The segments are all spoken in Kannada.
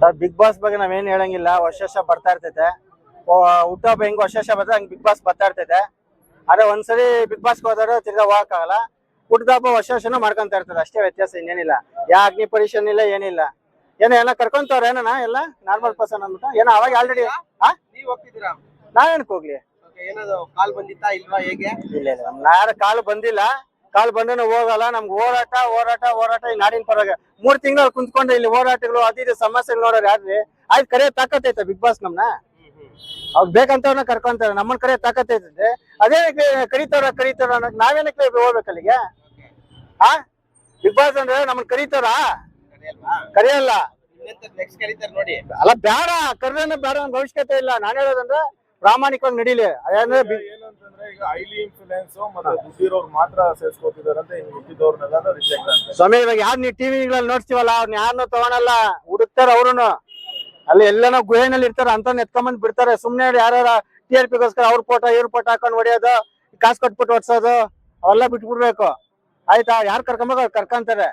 ಸರ್ ಬಿಗ್ ಬಾಸ್ ಬಗ್ಗೆ ನಾವೇನ್ ಹೇಳಂಗಿಲ್ಲ. ವರ್ಷ ಬರ್ತಾ ಇರ್ತೈತೆ. ಹುಟ್ಟುಹಬ್ಬ ಹೆಂಗ್ ವರ್ಷ ಬರ್ತದೆ ಹಂಗ್ ಬಿಗ್ ಬಾಸ್ ಬರ್ತಾ ಇರ್ತೈತೆ. ಆದ್ರೆ ಒಂದ್ಸರಿ ಬಿಗ್ ಬಾಸ್ ಹೋದ್ರೆ ತಿರ್ಗಾ ಹೋಗಕ್ಕಾಗಲ್ಲ. ಹುಟ್ಟುಹಬ್ಬ ವರ್ಷ ಮಾಡ್ಕೊಂತ ಇರ್ತದೆ, ಅಷ್ಟೇ ವ್ಯತ್ಯಾಸ, ಇನ್ನೇನಿಲ್ಲ. ಯಾ ಅಗ್ನಿ ಪರೀಕ್ಷೆ ಇಲ್ಲ, ಏನಿಲ್ಲ. ಎಲ್ಲ ಕರ್ಕೊಂತವ್ರ ಏನನ ಎಲ್ಲ ನಾರ್ಮಲ್ ಪರ್ಸನ್ ಅಂದ್ಬಿಟ್ಟು ಏನೋ ಅವಾಗ ಆಲ್ರೆಡಿ. ನೀವ್ ಹೋಗ್ತಿದ್ದೀರಾ? ನಾವೇನಕ್ ಹೋಗ್ಲಿ? ಏನಾದ್ರು ಕಾಲ್ ಬಂದಿತ್ತಾ ಇಲ್ವಾ ಹೇಗೆ? ಇಲ್ಲ ಇಲ್ಲ, ಯಾರ ಕಾಲು ಬಂದಿಲ್ಲ. ಕಾಲ್ ಬಂದ್ರೆ ಹೋಗಲ್ಲ. ನಮ್ಗೆ ಹೋರಾಟ ಈ ನಾಡಿನ ಪರವಾಗಿ 3 ತಿಂಗಳು ಕುಂತ್ಕೊಂಡು ಇಲ್ಲಿ ಹೋರಾಟಗಳು ಅದು ಸಮಸ್ಯೆಗಳು ನೋಡೋರು ಯಾರ್ರಿ? ಆಯ್ತು, ಕರೆ ತಾಕತ್ತೈತೆ ಬಿಗ್ ಬಾಸ್ ನಮ್ನ. ಅವ್ರು ಬೇಕಂತವ್ರನ್ನ ಕರ್ಕೊಂತಾರೆ, ನಮ್ಮನ್ ಕರೆ ತಾಕತ್ತೈತೆ. ಅದೇ ಕರೀತಾರ ಅನ್ನೋದು ನಾವೇನಕ್ಕೆ ಹೋಗ್ಬೇಕು ಅಲ್ಲಿಗೆ? ಬಿಗ್ ಬಾಸ್ ಅಂದ್ರೆ ನಮ್ಮನ್ ಕರೀತಾರ? ಕರೆಯಲ್ಲ. ನೆಕ್ಸ್ಟ್ ಕರೀತಾರೆ ನೋಡಿ. ಅಲ್ಲ, ಬೇಡ, ಕರ್ರನ ಬೇಡ, ಭವಿಷ್ಯತೆ ಇಲ್ಲ. ನಾನ್ ಹೇಳೋದಂದ್ರೆ ಪ್ರಾಮಾಣಿಕವಾಗಿ ನಡೀಲಿ. ಅದಂದ್ರೆ ಏನಂತಂದ್ರೆ ಈಗ ಹೈಲಿ ಇನ್ಫ್ಲೂಯೆನ್ಸ್ ಮತ್ತೆ ದುಡ್ಡಿರೋರು ಮಾತ್ರ ಸೇರ್ಸ್ಕೊತಿದಾರೆ ಅಂತ ಇನ್ನು ಮಿಕ್ಕಿದವ್ರನ್ನೆಲ್ಲ ರಿಜೆಕ್ಟ್ ಅಂತ. ಸ್ವಾಮಿ, ಇವಾಗ ಯಾರು ನೀವು ಟಿವಿಗಳಲ್ಲಿ ನೋಡ್ತೀವಲ್ಲ, ಅವ್ರನ್ನ ಯಾರನ್ನೂ ತಗೊಳಲ್ಲ, ಹುಡುಕ್ತಾರ ಅವ್ರುನು. ಅಲ್ಲಿ ಎಲ್ಲನೋ ಗುಹೆನಲ್ಲಿ ಇರ್ತಾರ, ಅಂತ ಎತ್ಕೊಂಬಂದ್ ಬಿಡ್ತಾರೆ. ಸುಮ್ನೆ ಯಾರ TRPಗೋಸ್ಕರ ಅವ್ರ ಫೋಟೋ ಇವ್ರ ಫೋಟೋ ಹಾಕೊಂಡ್ ಹೊಡಿಯೋದು, ಕಾಸು ಕೊಟ್ಬಿಟ್ಟು ಹೊಡ್ಸೋದು, ಅವೆಲ್ಲ ಬಿಟ್ಬಿಡ್ಬೇಕು. ಆಯ್ತಾ? ಯಾರು ಕರ್ಕೊಂಬೇಕು ಅವ್ರು ಕರ್ಕೊಂತಾರೆ.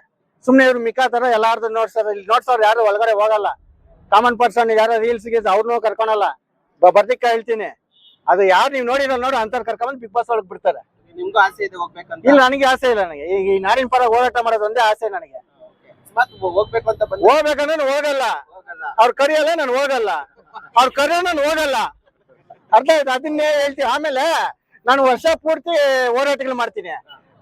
ಸುಮ್ನೆ ಇವ್ರು ಮಿಕ್ಕಾತಾರ ಎಲ್ಲಾರ್ದು ನೋಡ್ಸಾರ. ಇಲ್ಲಿ ನೋಡ್ಸೋರು ಯಾರು ಒಳಗಡೆ ಹೋಗಲ್ಲ. ಕಾಮನ್ ಪರ್ಸನ್ ಯಾರು ರೀಲ್ಸ್ ಗೆ ಅವ್ರನ್ನೂ ಕರ್ಕೊಳಲ್ಲ. ಬರ್ದಿಕ್ಕ ಹೇಳ್ತೀನಿ, ಅದು ಯಾರು ನೀವು ನೋಡಿ ಅಂತವ್ರು ಕರ್ಕೊಂಡ್ ಬಿಗ್ ಬಾಸ್ ಒಳಗ್ ಬಿಡ್ತಾರೆ. ನಿಮ್ಗೂ ಆಸೆ ಇದೆ ಹೋಗ್ಬೇಕಂತ? ಇಲ್ಲ, ನನಗೆ ಆಸೆ ಇಲ್ಲ. ನನಗೆ ಈ ನಾಡಿನ ಪರ ಹೋರಾಟ ಮಾಡೋದು ಒಂದೇ ಆಸೆ ನನಗೆ. ಹೋಗ್ಬೇಕು ಅಂತ ಹೋಗ್ಬೇಕಂದ್ರೆ ಹೋಗಲ್ಲ. ಅವ್ರು ಕರಿಯಲ್ಲ, ನಾನು ಹೋಗಲ್ಲ. ಅವ್ರು ಕರಿಯೋ, ನಾನು ಹೋಗಲ್ಲ. ಅರ್ಥ ಆಯ್ತು? ಅದನ್ನೇ ಹೇಳ್ತೀವಿ. ಆಮೇಲೆ ನಾನು ವರ್ಷ ಪೂರ್ತಿ ಹೋರಾಟಗಳು ಮಾಡ್ತೀನಿ.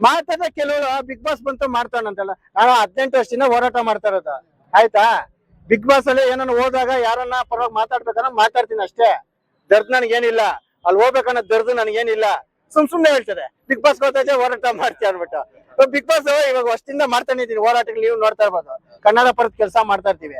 ಮಾತಾಡ ಕೆಲವರು ಬಿಗ್ ಬಾಸ್ ಬಂತು ಮಾಡ್ತಾನಂತಲ್ಲ. ನಾನು 18 ವರ್ಷದಿಂದ ಹೋರಾಟ ಮಾಡ್ತಾ ಇರೋದು. ಆಯ್ತಾ? ಬಿಗ್ ಬಾಸ್ ಅಲ್ಲಿ ಏನನ್ನ ಹೋದಾಗ ಯಾರನ್ನ ಪರವಾಗಿ ಮಾತಾಡ್ಬೇಕನ್ನ ಮಾತಾಡ್ತೀನಿ ಅಷ್ಟೇ. ದರ್ದ್ ನನಗೇನಿಲ್ಲ. ಅಲ್ಲಿ ಹೋಗ್ಬೇಕನ್ನೋ ದರ್ದು ನನಗೇನಿಲ್ಲ. ಸುಮ್ನೆ ಹೇಳ್ತಾರೆ ಬಿಗ್ ಬಾಸ್ ಹೋಗ್ತಾ ಹೋರಾಟ ಮಾಡ್ತೀಯ ಅನ್ಬಿಟ್ಟು. ಬಿಗ್ ಬಾಸ್ ಇವಾಗ ವರ್ಷದಿಂದ ಮಾಡ್ತಾನೆ ಇದೀನಿ ಹೋರಾಟಗಳು. ನೀವು ನೋಡ್ತಾ ಇರ್ಬೋದು, ಕನ್ನಡ ಪರದ ಕೆಲಸ ಮಾಡ್ತಾ ಇರ್ತೀವಿ.